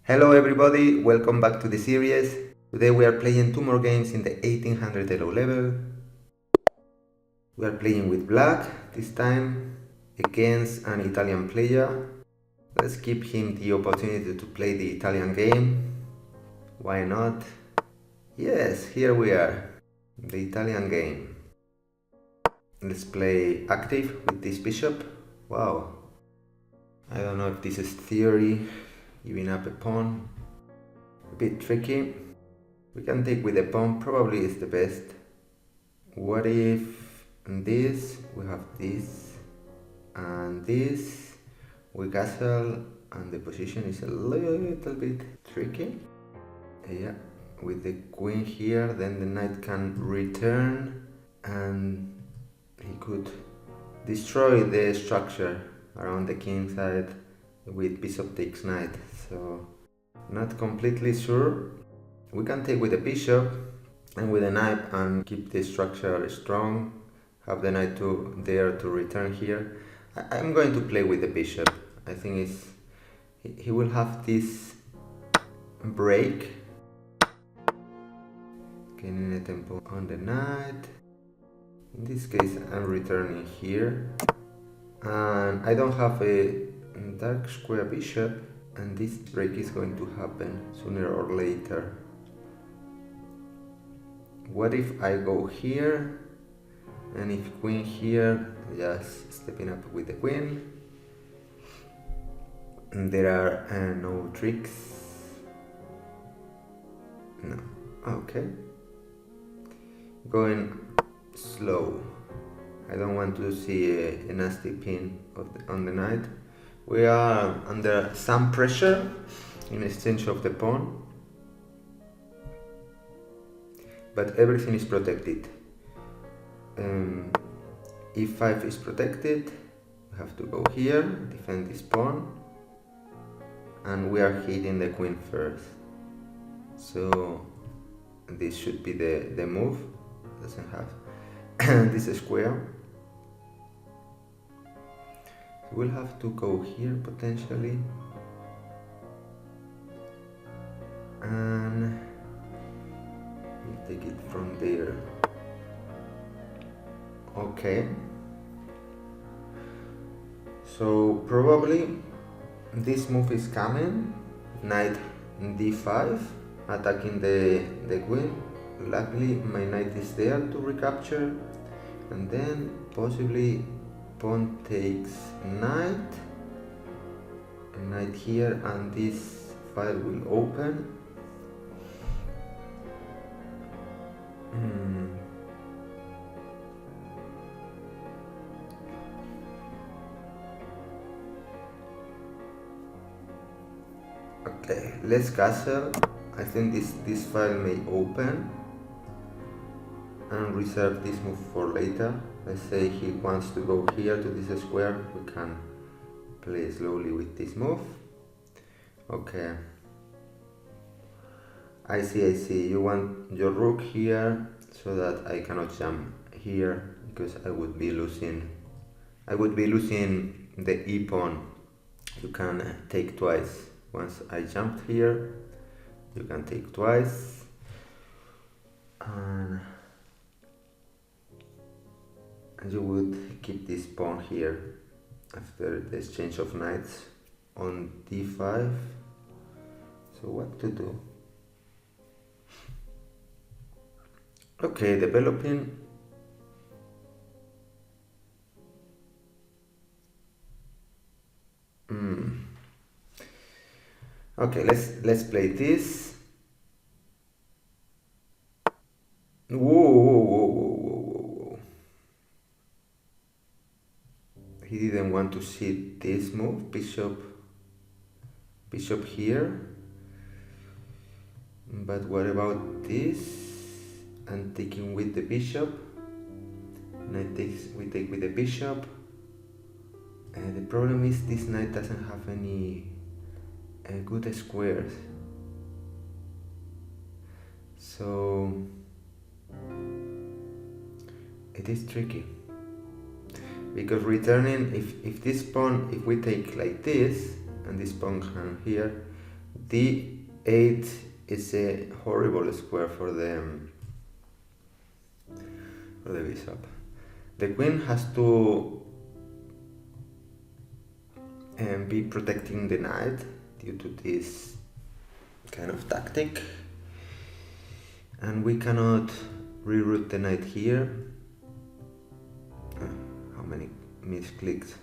Hello everybody, welcome back to the series. Today we are playing two more games in the 1800 ELO level. We are playing with black this time against an Italian player. Let's give him the opportunity to play the Italian game. Why not? Yes, here we are, the Italian game. Let's play active with this bishop. Wow, I don't know if this is theory, giving up a pawn. A bit tricky. We can take with a pawn, probably is the best. What if this, we have this, and this, we castle, and the position is a little bit tricky. Yeah, with the queen here, then the knight can return, and he could destroy the structure around the king side with bishop takes knight. So not completely sure. We can take with the bishop and with a knight and keep the structure strong. Have the knight there to return here. I'm going to play with the bishop. I think he will have this break. Gaining a tempo on the knight. In this case, I'm returning here. And I don't have a dark square bishop, and this break is going to happen sooner or later. What if I go here, and if queen here, just stepping up with the queen. And there are no tricks. No. Okay. Going slow. I don't want to see a nasty pin on the knight. We are under some pressure in exchange of the pawn, but everything is protected. E5 is protected. We have to go here, defend this pawn, and we are hitting the queen first. So this should be the move. Doesn't have this square. We'll have to go here potentially, and we'll take it from there. Okay, so probably this move is coming. Knight d5, attacking the queen. Luckily my knight is there to recapture, and then possibly pawn takes knight, a knight here, and this file will open. Okay, let's castle. I think this file may open, and reserve this move for later. Let's say he wants to go here to this square, we can play slowly with this move. Okay, I see, you want your rook here so that I cannot jump here, because I would be losing the e pawn. You can take twice. Once I jumped here, you can take twice, and you would keep this pawn here after the exchange of knights on d5. So what to do? Okay, developing. Okay, let's play this. Whoa. He didn't want to see this move, bishop here. But what about this? And taking with the bishop. Knight takes, we take with the bishop. The problem is this knight doesn't have any good squares. So it is tricky. Because returning, if this pawn, if we take like this, and this pawn can here, D8 is a horrible square for the bishop. The queen has to be protecting the knight due to this kind of tactic, and we cannot reroute the knight here. How many misclicks?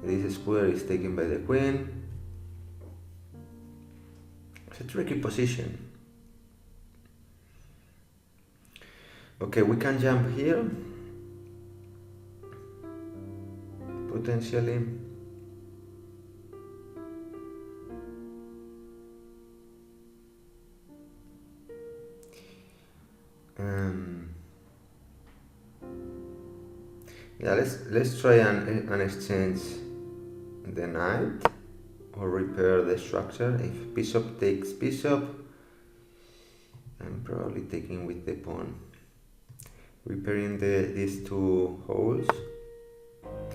This square is taken by the queen. It's a tricky position. Okay, we can jump here potentially. Yeah, let's try and exchange the knight or repair the structure. If bishop takes bishop, I'm probably taking with the pawn, repairing these two holes.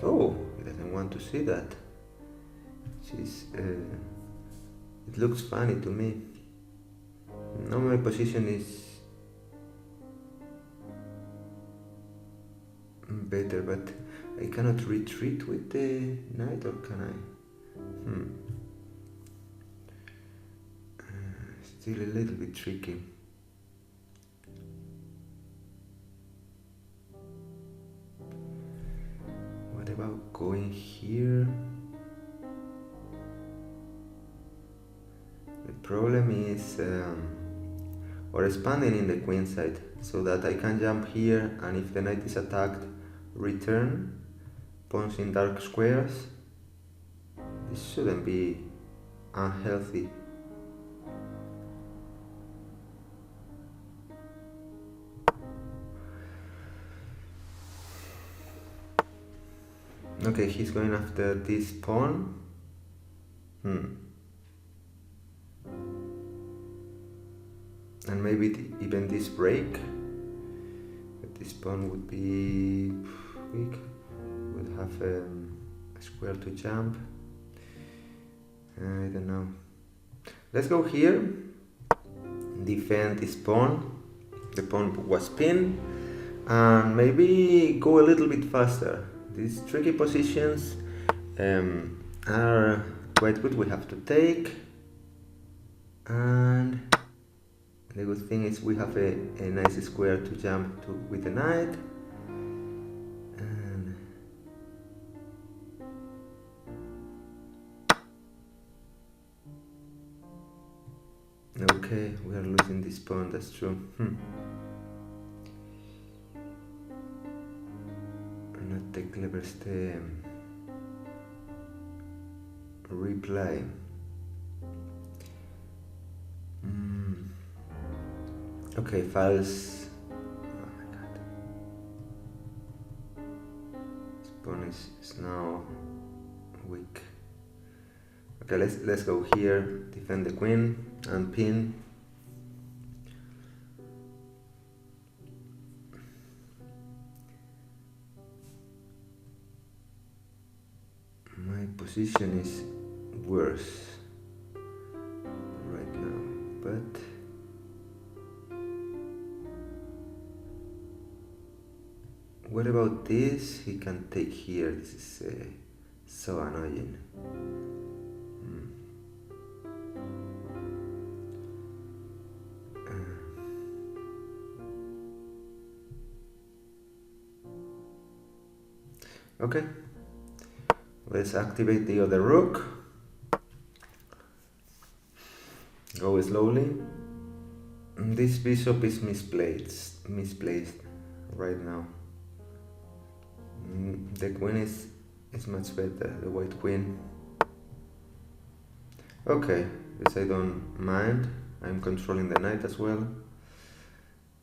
Oh, he doesn't want to see that. It looks funny to me. Now my position is better, but I cannot retreat with the knight, or can I? Still a little bit tricky. What about going here? The problem is or expanding in the queen side, so that I can jump here, and if the knight is attacked, return pawns in dark squares. This shouldn't be unhealthy. Okay, he's going after this pawn. And maybe even this break. But this pawn would be weak. Would have a square to jump. I don't know. Let's go here. Defend this pawn. The pawn was pinned. And maybe go a little bit faster. These tricky positions are quite good. We have to take. And the good thing is we have a nice square to jump to with the knight. And okay, we are losing this pawn, that's true. Not the cleverest reply. Okay, false. Oh my god. This pawn is now weak. Okay, let's go here, defend the queen and pin. My position is worse right now, but what about this? He can take here. This is so annoying. Okay, let's activate the other rook. Go slowly. This bishop is misplaced right now. The queen is much better, the white queen. Okay, this I don't mind. I'm controlling the knight as well.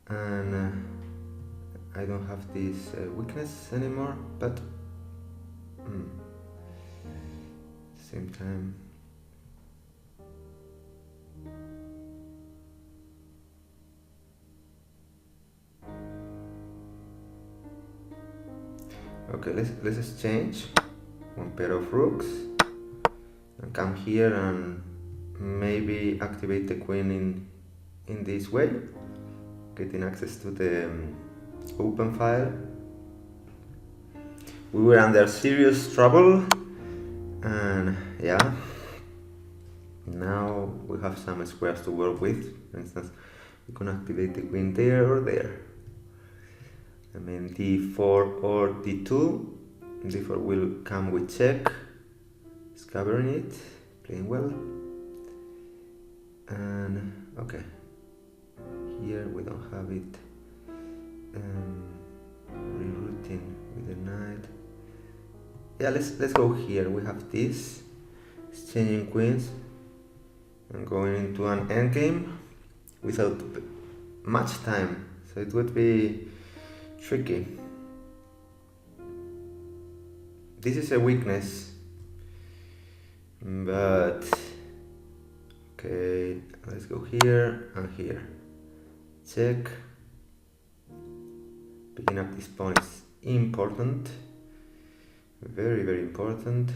And I don't have this weakness anymore, but same time. Okay, let's exchange one pair of rooks and come here and maybe activate the queen in this way, getting access to the open file. We were under serious trouble, and yeah, now we have some squares to work with. For instance, we can activate the queen there or there. I mean d4 or d2. d4 will come with check, discovering it, playing well. And okay, here we don't have it rerouting with the knight. Yeah, let's go here. We have this, exchanging queens and going into an endgame without much time, so it would be tricky. This is a weakness, but okay, let's go here and here. Check. Picking up this pawn is important, very, very important.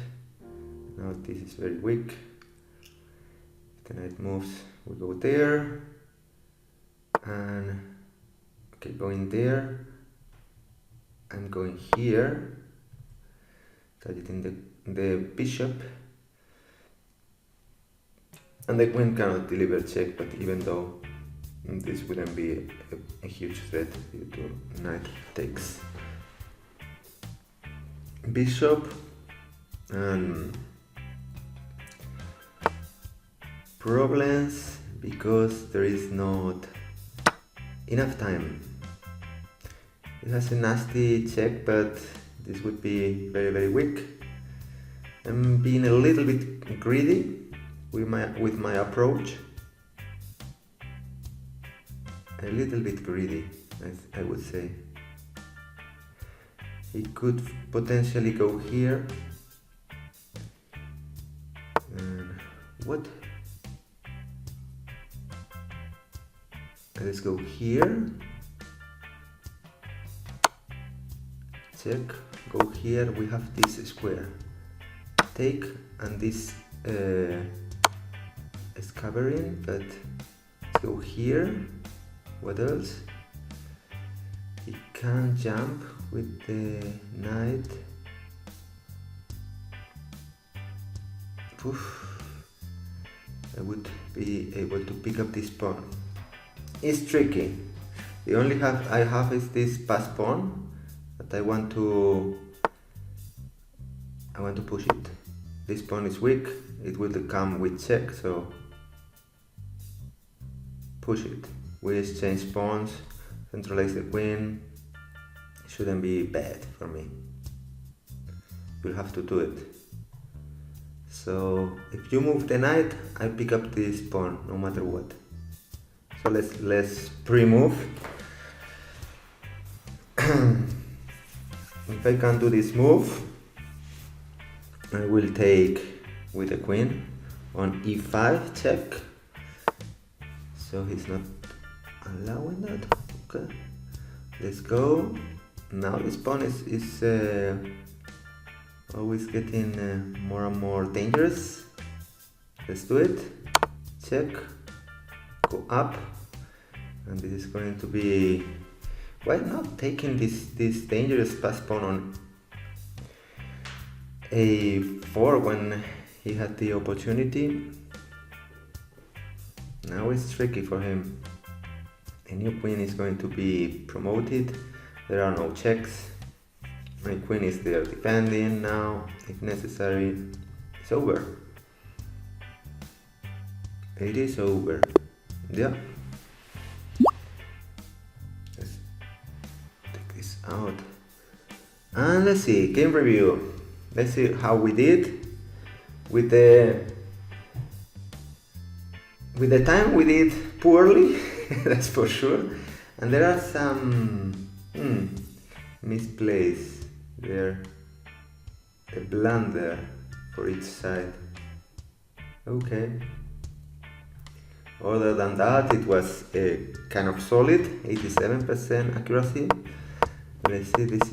Now this is very weak. If the knight moves, we go there, and okay, going there. I'm going here, targeting the bishop, and the queen cannot deliver check, but even though this wouldn't be a huge threat due to knight takes bishop, and problems because there is not enough time. It has a nasty check, but this would be very, very weak. I'm being a little bit greedy with my approach. A little bit greedy, I would say. He could potentially go here. And what? Let's go here. Check. Go here. We have this square. Take, and this is covering, but let's go here. What else? He can jump with the knight. Oof. I would be able to pick up this pawn. It's tricky. The only I have is this pass pawn, but I want to push it. This pawn is weak. It will come with check, so push it. We exchange pawns, centralize the queen. It shouldn't be bad for me. You'll have to do it. So if you move the knight, I pick up this pawn no matter what. So let's pre-move. If I can do this move, I will take with the queen on e5 check. So he's not allowing that. Okay, let's go. Now this pawn is always getting more and more dangerous. Let's do it. Check. Go up, and this is going to be, why not taking this dangerous pass pawn on a4 when he had the opportunity. Now it's tricky for him. A new queen is going to be promoted. There are no checks. My queen is there defending now. If necessary, it's over. It is over. Yeah. Let's take this out. And let's see, game review. Let's see how we did. With the time we did poorly, that's for sure. And there are some misplays there. A blunder for each side. Okay. Other than that, it was kind of solid, 87% accuracy. Let's see, this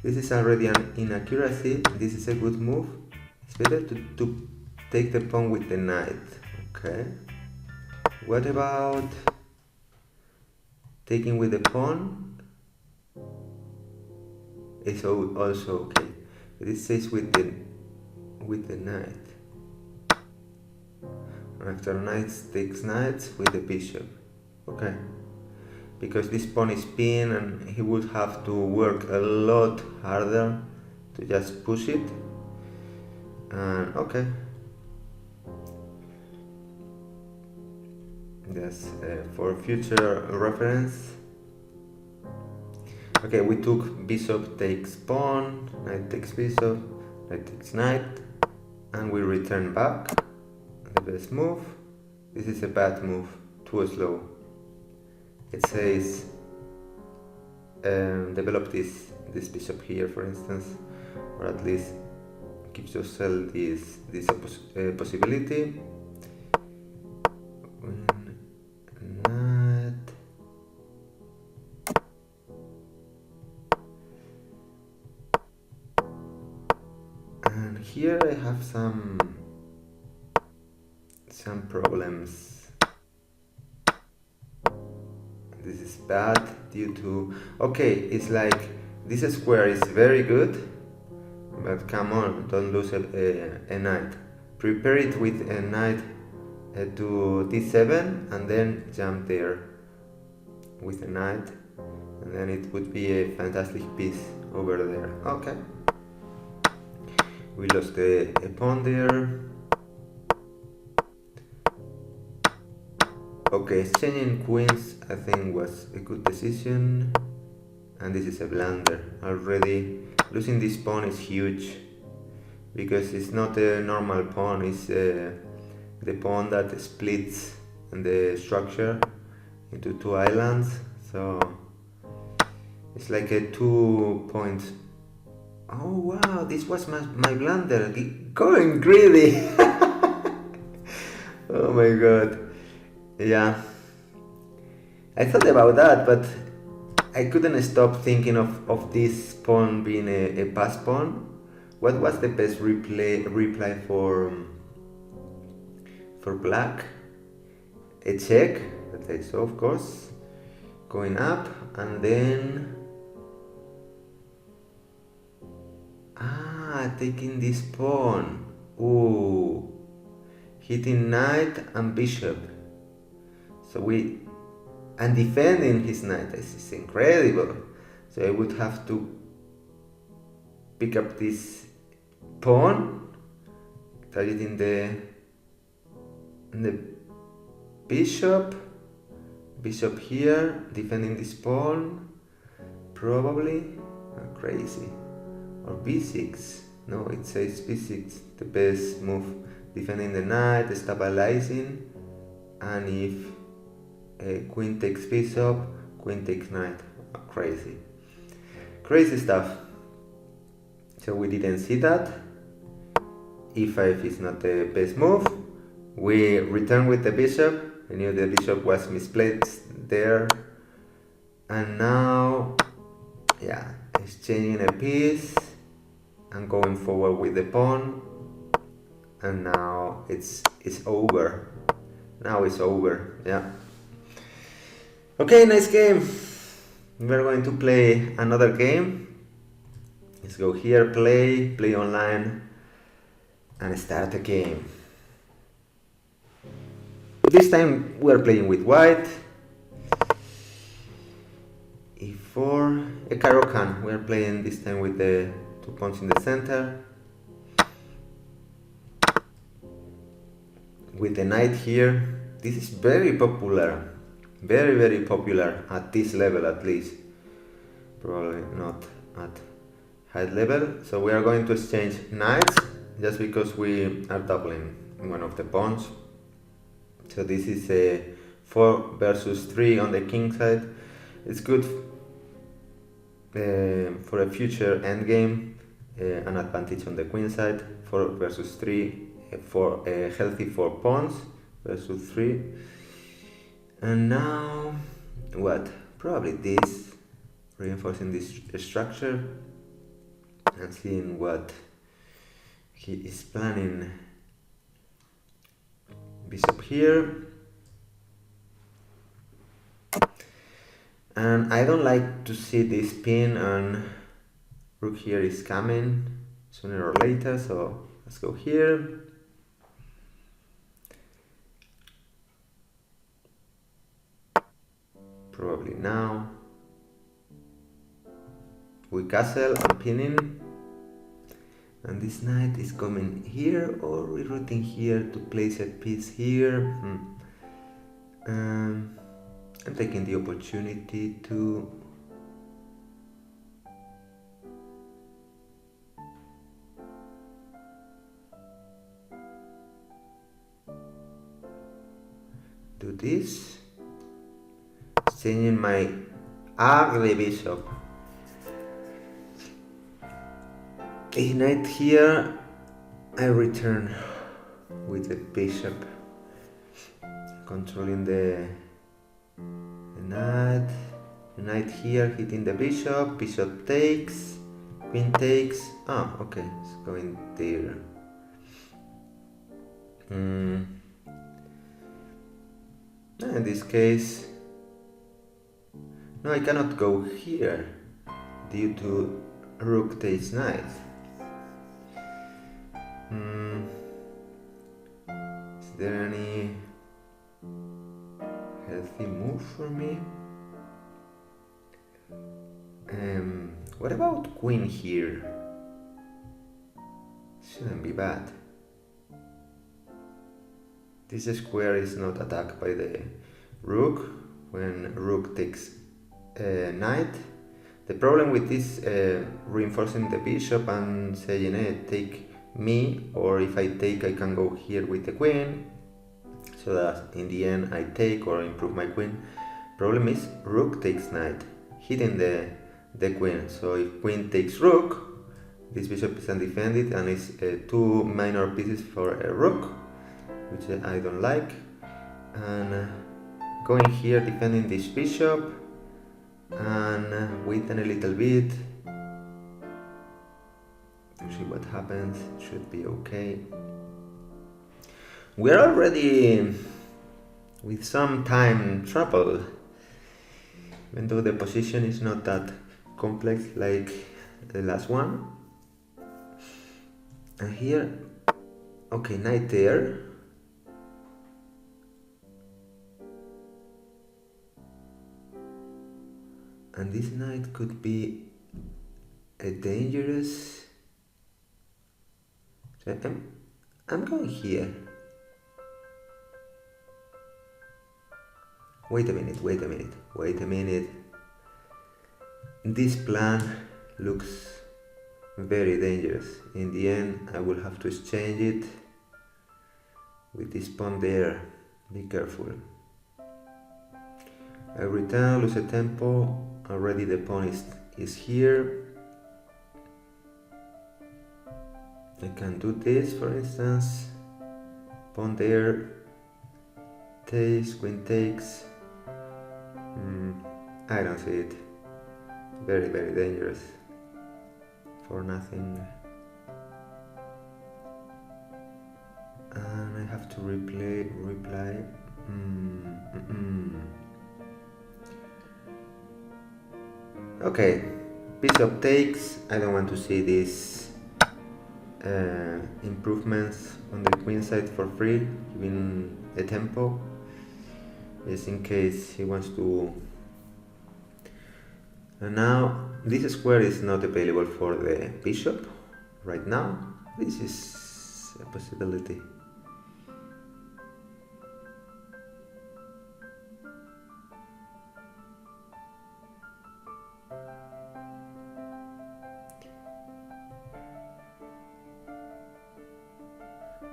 is already an inaccuracy. This is a good move. It's better to take the pawn with the knight. Okay. What about taking with the pawn? It's also okay. It says with the knight. After knight takes knight with the bishop. Okay. Because this pawn is pinned and he would have to work a lot harder to just push it. And okay. Just for future reference. Okay, we took bishop takes pawn, knight takes bishop, knight takes knight, and we return back. The best move. This is a bad move, too slow. It says develop this bishop here, for instance, or at least gives yourself this possibility. And here I have some problems. This is bad due to, okay, it's like this square is very good, but come on, don't lose a knight. Prepare it with a knight to d7 and then jump there with a knight, and then it would be a fantastic piece over there. Okay. We lost a pawn there. Okay, exchanging queens I think was a good decision, and this is a blunder. Already losing this pawn is huge, because it's not a normal pawn, it's the pawn that splits the structure into two islands, so it's like a 2 point. Oh wow, this was my blunder, going greedy. Oh my god. Yeah, I thought about that, but I couldn't stop thinking of this pawn being a pass pawn. What was the best reply for black? A check, that I saw, of course, going up, and then taking this pawn. Ooh, hitting knight and bishop. So and defending his knight. This is incredible. So I would have to pick up this pawn, targeting the bishop here, defending this pawn, probably. Crazy. Or b6. No, it says b6, the best move. Defending the knight, stabilizing, and if queen takes bishop, queen takes knight. Crazy. Crazy stuff. So we didn't see that. e5 is not the best move. We return with the bishop. I knew the bishop was misplaced there. And now, yeah, exchanging a piece and going forward with the pawn. And now it's over. Now it's over, yeah. Okay, nice game. We're going to play another game. Let's go here, play online, and start the game. This time we are playing with white. e4, a Caro-Kann. We are playing this time with the 2 pawns in the center. With the knight here. This is very popular. Very, very popular at this level at least. Probably not at high level. So we are going to exchange knights just because we are doubling one of the pawns. So this is a 4 versus 3 on the king side. It's good for a future endgame, an advantage on the queen side. 4 versus 3 for a healthy 4 pawns versus 3. And now what? Probably this, reinforcing this structure and seeing what he is planning bishop here. And I don't like to see this pin, and rook here is coming sooner or later, so let's go here. Probably now. We castle, I'm pinning. And this knight is coming here or rerouting here to place a piece here. I'm taking the opportunity to do this, changing my ugly bishop. A knight here, I return with the bishop, controlling the knight. The knight here hitting the bishop, bishop takes, queen takes. Ah, okay, it's going there. In this case, no, I cannot go here due to rook takes knight. Is there any healthy move for me? What about queen here? Shouldn't be bad. This square is not attacked by the rook when rook takes knight. The problem with this reinforcing the bishop and saying, hey, take me, or if I take, I can go here with the queen, so that in the end I take or improve my queen. Problem is rook takes knight, hitting the queen. So if queen takes rook, this bishop is undefended and it's two minor pieces for a rook, which I don't like. And going here, defending this bishop, and waiting a little bit to see what happens. It should be okay. We're already with some time trouble, even though the position is not that complex like the last one. And here, okay, knight there. And this knight could be a dangerous. So I'm going here. Wait a minute. This plan looks very dangerous. In the end, I will have to exchange it with this pawn there. Be careful. I return, lose a tempo. Already the pawn is here. I can do this, for instance. Pawn there. Takes, queen takes. I don't see it. Very, very dangerous. For nothing. And I have to reply. Okay, bishop takes. I don't want to see these improvements on the queen side for free, giving a tempo, just in case he wants to. And now this square is not available for the bishop right now. This is a possibility.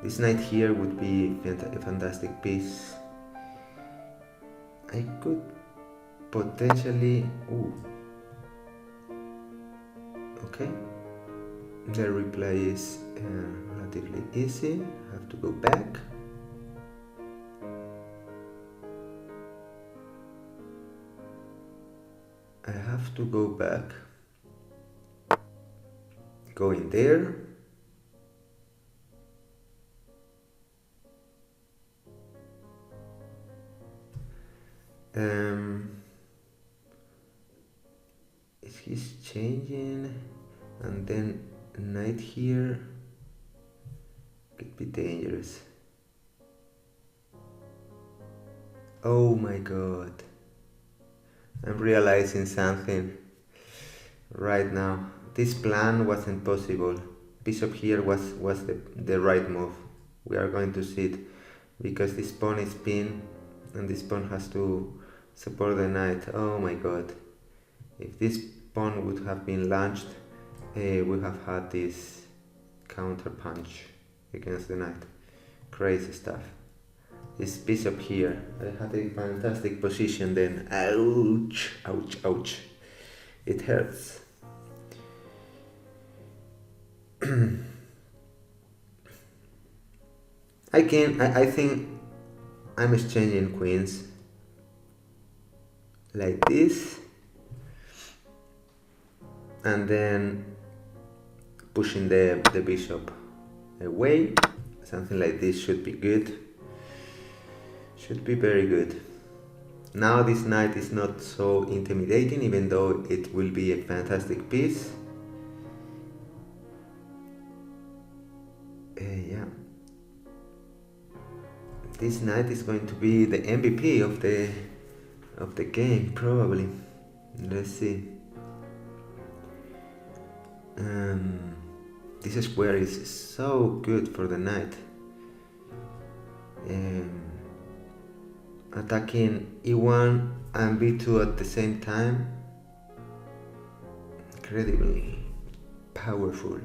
This knight here would be a fantastic piece. I could potentially. Okay. The reply is relatively easy. I have to go back. Go in there. He's changing, and then knight here could be dangerous. Oh my god, I'm realizing something right now. This plan wasn't possible. Bishop here was the right move. We are going to see it because this pawn is pinned and this pawn has to support the knight. Oh my god. If this pawn would have been launched, we would have had this counter punch against the knight. Crazy stuff. This bishop here, I had a fantastic position then. Ouch, ouch, ouch. It hurts. I think I'm exchanging queens like this and then pushing the bishop away. Something like this should be good. Should be very good. Now this knight is not so intimidating, even though it will be a fantastic piece. Yeah. This knight is going to be the MVP of the game, probably. Let's see. This square is so good for the knight. Attacking e1 and b2 at the same time. Incredibly powerful.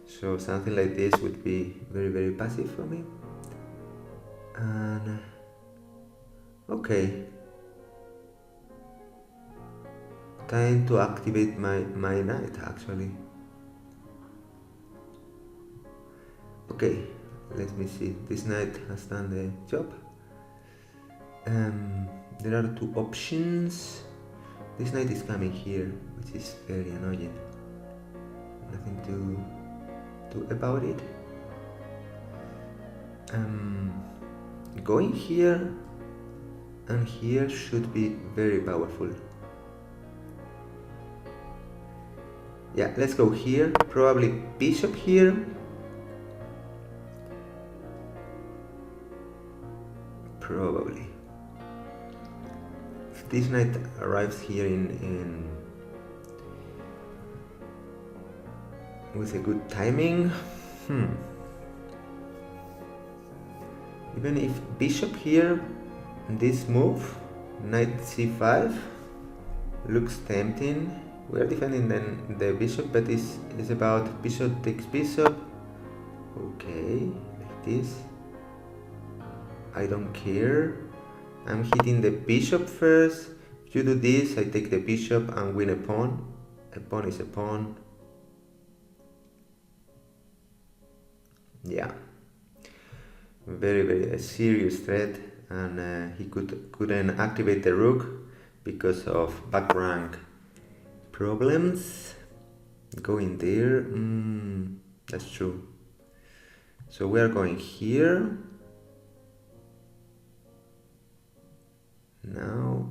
So something like this would be very, very passive for me. And okay, time to activate my knight actually. Okay, let me see. This knight has done the job. There are two options. This knight is coming here, which is very annoying. Nothing to do about it. Going here and here should be very powerful. Yeah, let's go here. Probably bishop here. Probably. If this knight arrives here in with a good timing, even if bishop here, this move, knight c5, looks tempting. We are defending then the bishop, but it's about bishop takes bishop. Okay, like this. I don't care. I'm hitting the bishop first. If you do this, I take the bishop and win a pawn. A pawn is a pawn. Yeah. Very, very serious threat, and he couldn't activate the rook because of back rank problems. Going there, that's true. So we are going here. Now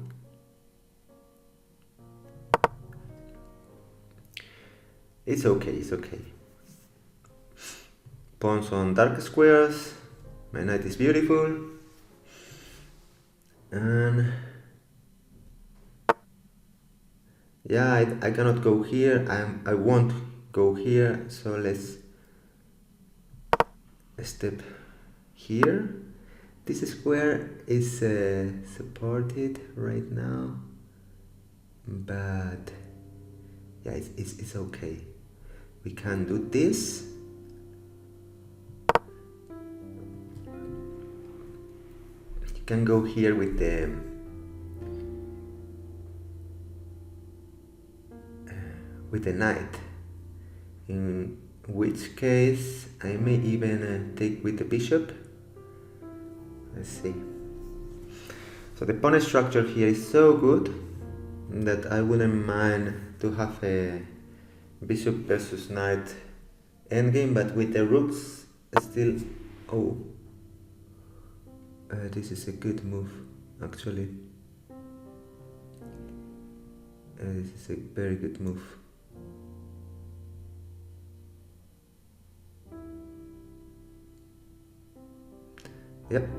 it's okay, it's okay. Pawns on dark squares. My knight is beautiful. And yeah, I cannot go here. I won't go here, so let's step here. This square is supported right now, but yeah, it's okay. We can do this. You can go here with the knight, in which case I may even take with the bishop. Let's see. So the pawn structure here is so good that I wouldn't mind to have a bishop versus knight endgame, but with the rooks still. Oh, this is a good move. actually. This is a very good move. Yep.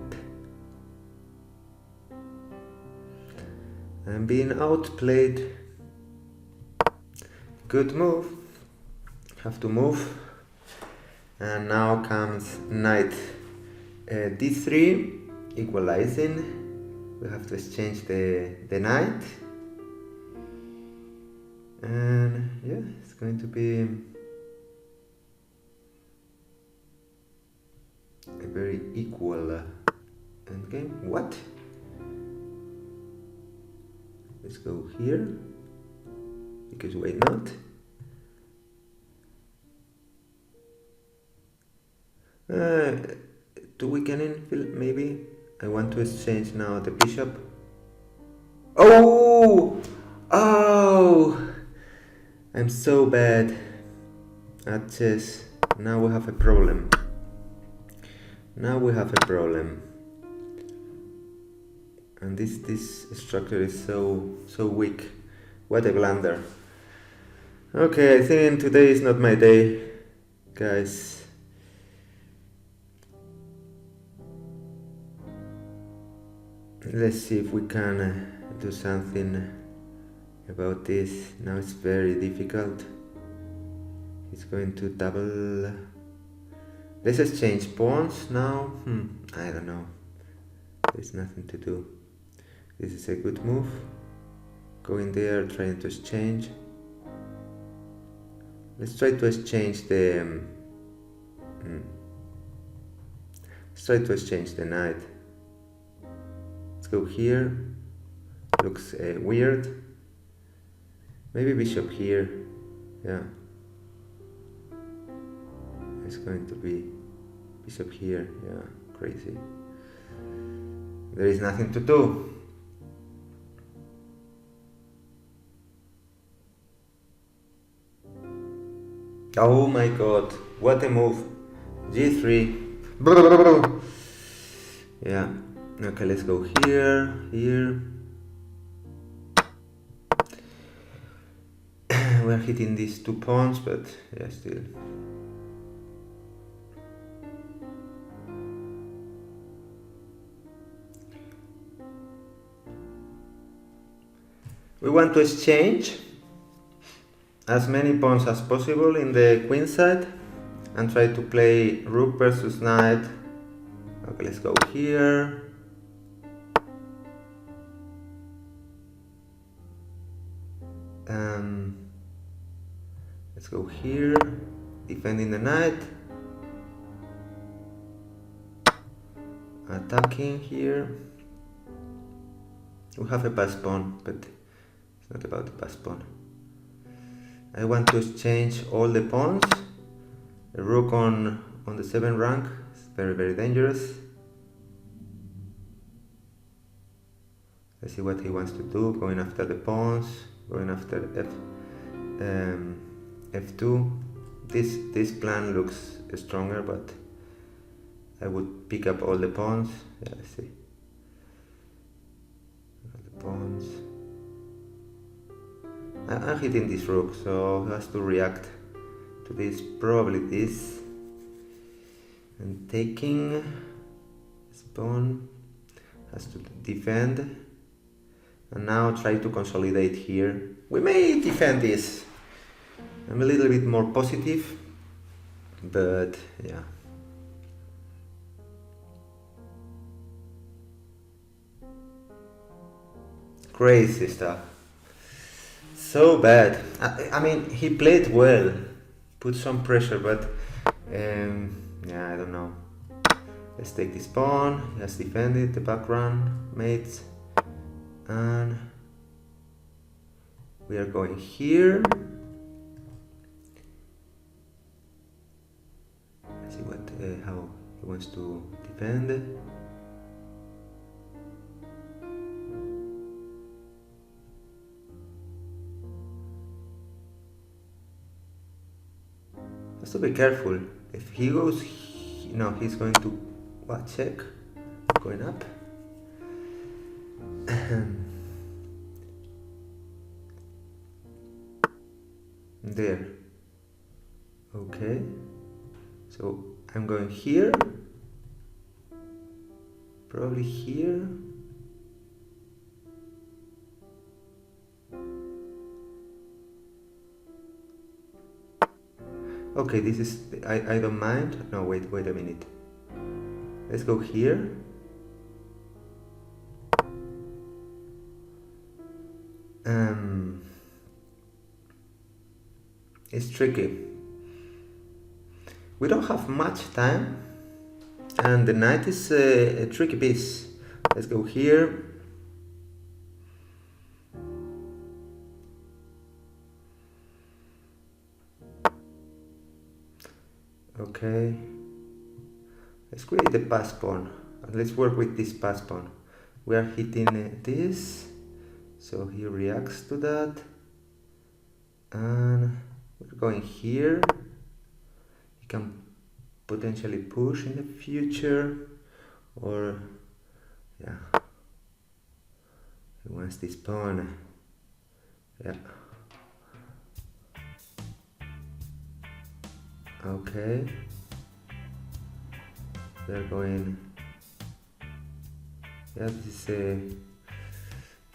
I'm being outplayed. Good move. Have to move. And now comes knight d3, equalizing. We have to exchange the knight. And yeah, it's going to be a very equal endgame. What? Let's go here, because why not? To weakening, maybe. I want to exchange now the bishop. Oh! Oh! I'm so bad at chess. Now we have a problem. Now we have a problem. And this structure is so weak. What a blunder. Okay, I think today is not my day, guys. Let's see if we can do something about this. Now it's very difficult. He's going to double. Let's exchange pawns now. I don't know. There's nothing to do. This is a good move. Going there, trying to exchange. Let's try to exchange the. Let's try to exchange the knight. Let's go here. Looks weird. Maybe bishop here. Yeah. It's going to be bishop here. Yeah, crazy. There is nothing to do. Oh my god, what a move. G3. Yeah. Okay, let's go here, here. We're hitting these 2 pawns, but yeah, still. We want to exchange as many pawns as possible in the queen side and try to play rook versus knight. Okay, let's go here. Let's go here, defending the knight. Attacking here. We have a pass pawn, but it's not about the pass pawn. I want to exchange all the pawns. A rook on the 7th rank is very dangerous. Let's see what he wants to do. Going after the pawns, going after f2. This plan looks stronger, but I would pick up all the pawns. Yeah, let's see. The pawns. I'm hitting this rook, so he has to react to this, probably this. And taking this pawn, has to defend. And now try to consolidate here. We may defend this. I'm a little bit more positive, but yeah. Crazy stuff. So bad. I mean, he played well, put some pressure, but yeah, I don't know. Let's take this pawn. He has defended the background, mates, and we are going here. Let's see what how he wants to defend. Has to be careful. If he goes, no, he's going to what, check, going up. There. Okay. So I'm going here. Probably here. Okay, this is, I don't mind. No, wait a minute. Let's go here. It's tricky. We don't have much time, and the knight is a tricky piece. Let's go here. Okay. Let's create the pass pawn. Let's work with this pass pawn. We are hitting this, so he reacts to that. And we're going here. He can potentially push in the future, or yeah, he wants this pawn. Yeah. Okay. We're going. Yeah, this is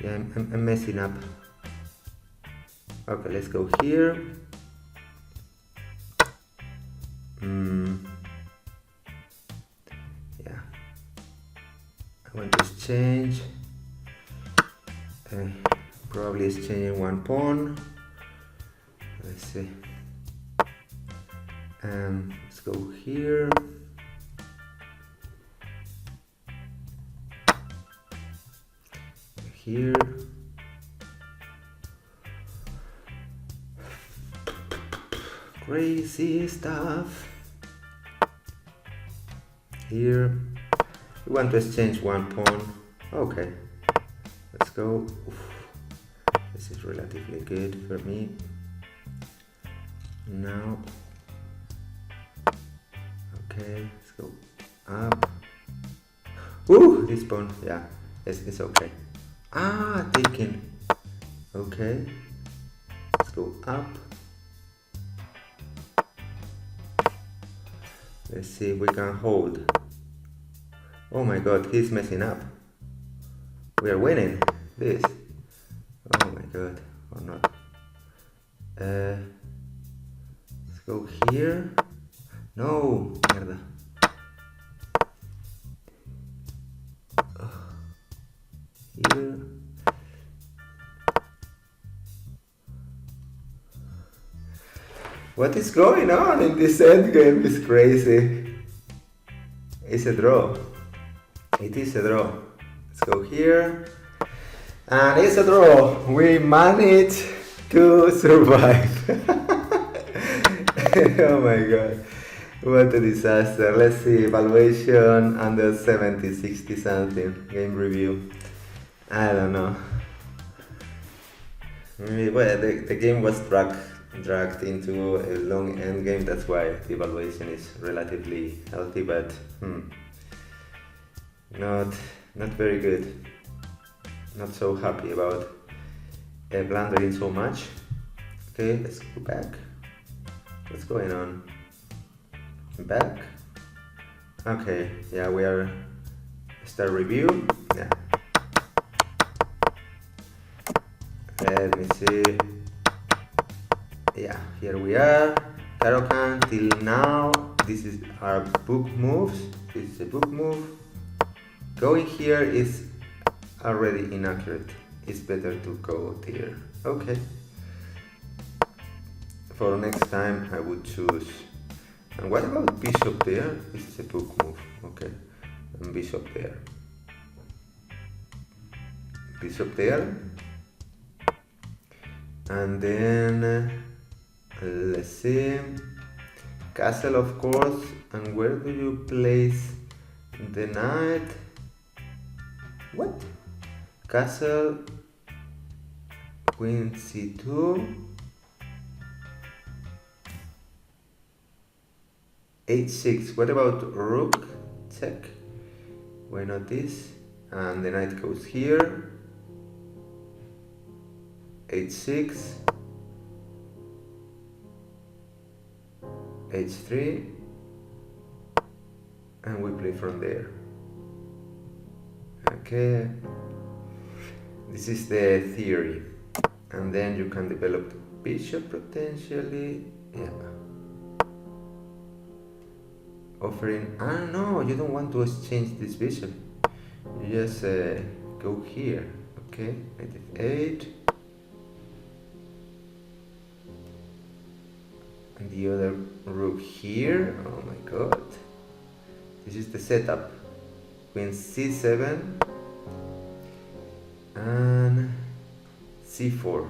yeah, I'm messing up. Okay, let's go here. Yeah, I want to exchange. Probably exchanging one pawn. Let's see. Let's go here. Here. Crazy stuff. Here. We want to exchange one pawn. Okay. Let's go. Oof. This is relatively good for me. Now. Okay, let's go up. Ooh, this pawn, yeah, it's okay. Ah, taken. Okay, let's go up. Let's see if we can hold. Oh my god, he's messing up. We are winning this. Oh my god, or not. Let's go here. No, mierda. Here. What is going on in this endgame is crazy. It's a draw. It is a draw. Let's go here. And it's a draw. We managed to survive. Oh my god. What a disaster. Let's see. Evaluation under 70, 60 something. Game review. I don't know. Well, the game was dragged into a long end game. That's why the evaluation is relatively healthy, but not very good. Not so happy about blundering so much. Okay, let's go back. What's going on? Back. Okay, yeah, we are start review. Yeah. Let me see. Yeah, here we are. Caro-Kann till now. This is our book moves. This is a book move. Going here is already inaccurate. It's better to go there. Okay. For next time I would choose. And what about bishop there? This is a book move. Okay. And bishop there. Bishop there. And then let's see. Castle, of course. And where do you place the knight? What? Castle, queen c2, h6. What about rook? Check. Why not this? And the knight goes here. h6, h3, and we play from there. Okay, this is the theory, and then you can develop the bishop potentially. Yeah, offering. Ah, no, you don't want to exchange this bishop. You just go here. Okay, knight f8, and the other rook here. Oh my god, this is the setup. Queen c7 and c4,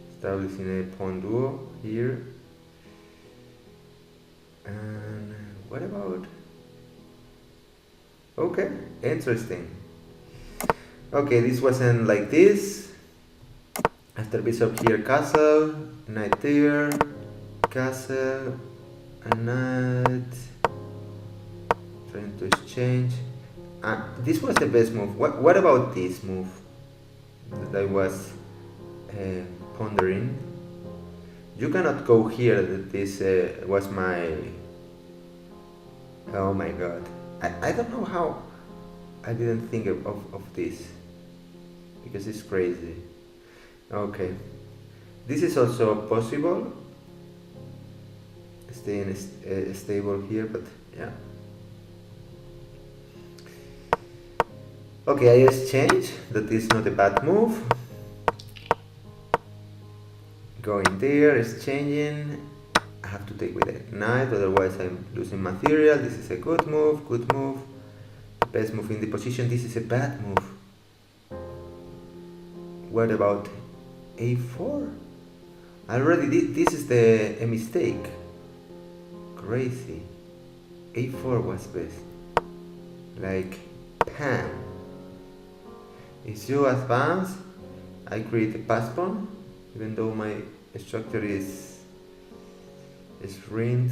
establishing a pawn duo here. And what about? Okay, interesting. Okay, this wasn't like this. After bishop here, castle, knight there, castle, and knight. Trying to exchange. This was the best move. What about this move that I was pondering? You cannot go here. This was my... Oh my god. I don't know how I didn't think of this, because it's crazy. Okay. This is also possible. Staying stable here, but yeah. Okay, I exchange. That is not a bad move. Going there, exchanging. I have to take with a knight, otherwise I'm losing material. This is a good move, good move. Best move in the position. This is a bad move. What about a4? Already this is a mistake. Crazy. a4 was best. Like, bam. If you advance, I create a pass pawn, even though my structure is ruined,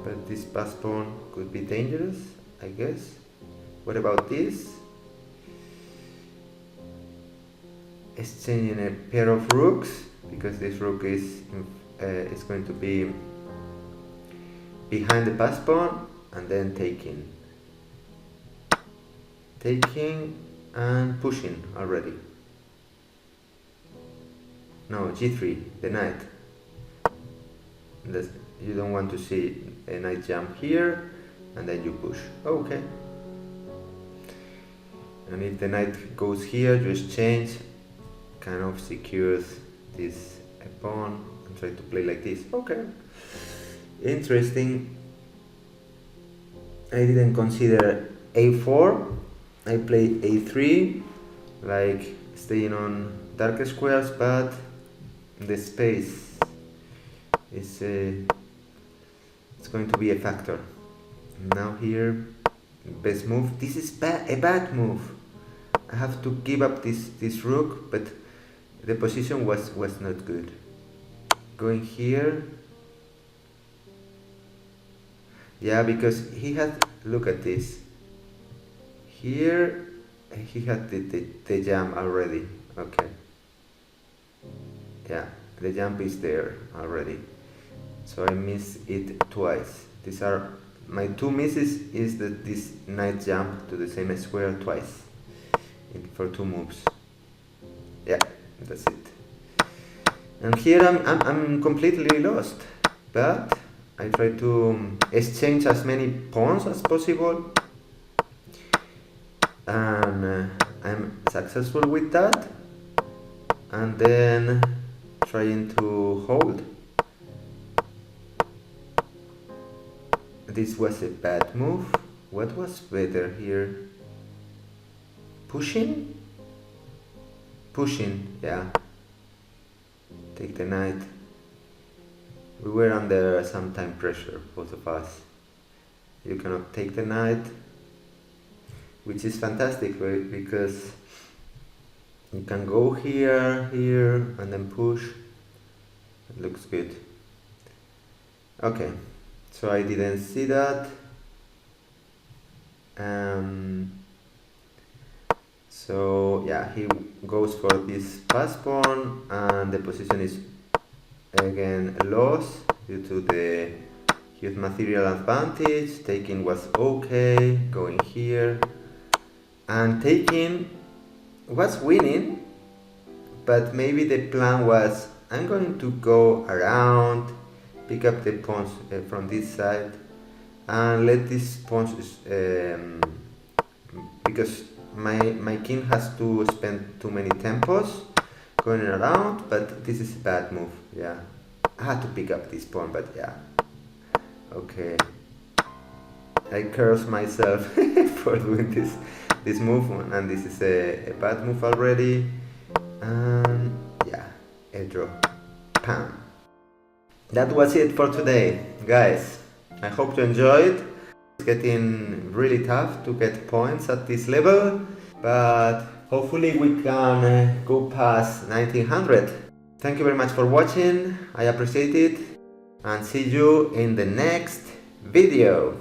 but this pass pawn could be dangerous, I guess. What about this? Exchanging a pair of rooks, because this rook is going to be behind the pass pawn, and then taking and pushing already. No, g3, the knight. You don't want to see a knight jump here, and then you push. Okay. And if the knight goes here, you exchange, kind of secures this pawn, and try to play like this. Okay. Interesting. I didn't consider a4. I played a3, like staying on dark squares, but the space is it's going to be a factor. Now here, best move. This is a bad move. I have to give up this rook, but the position was not good. Going here. Yeah, because he had, look at this. Here, he had the jump already. Okay. Yeah, the jump is there already. So I missed it twice. These are my two misses, is that this knight jump to the same square twice for two moves. Yeah, that's it. And here I'm completely lost, but I try to exchange as many pawns as possible, and I'm successful with that, and then trying to hold. This was a bad move. What was better here? Pushing? Pushing, yeah. Take the knight. We were under some time pressure, both of us. You cannot take the knight, which is fantastic, right? Because you can go here, here, and then push. It looks good. Okay, so I didn't see that. So yeah, he goes for this pass pawn, and the position is again lost due to the huge material advantage. Taking was okay, going here, and taking was winning, but maybe the plan was I'm going to go around, pick up the pawns from this side, and let these pawns because my king has to spend too many tempos going around, but this is a bad move. Yeah, I had to pick up this pawn, but yeah, okay, I curse myself for doing this move, and this is a bad move already. And yeah, a draw. Pam. That was it for today, guys. I hope you enjoyed. It's getting really tough to get points at this level, but hopefully we can go past 1900. Thank you very much for watching. I appreciate it, and see you in the next video.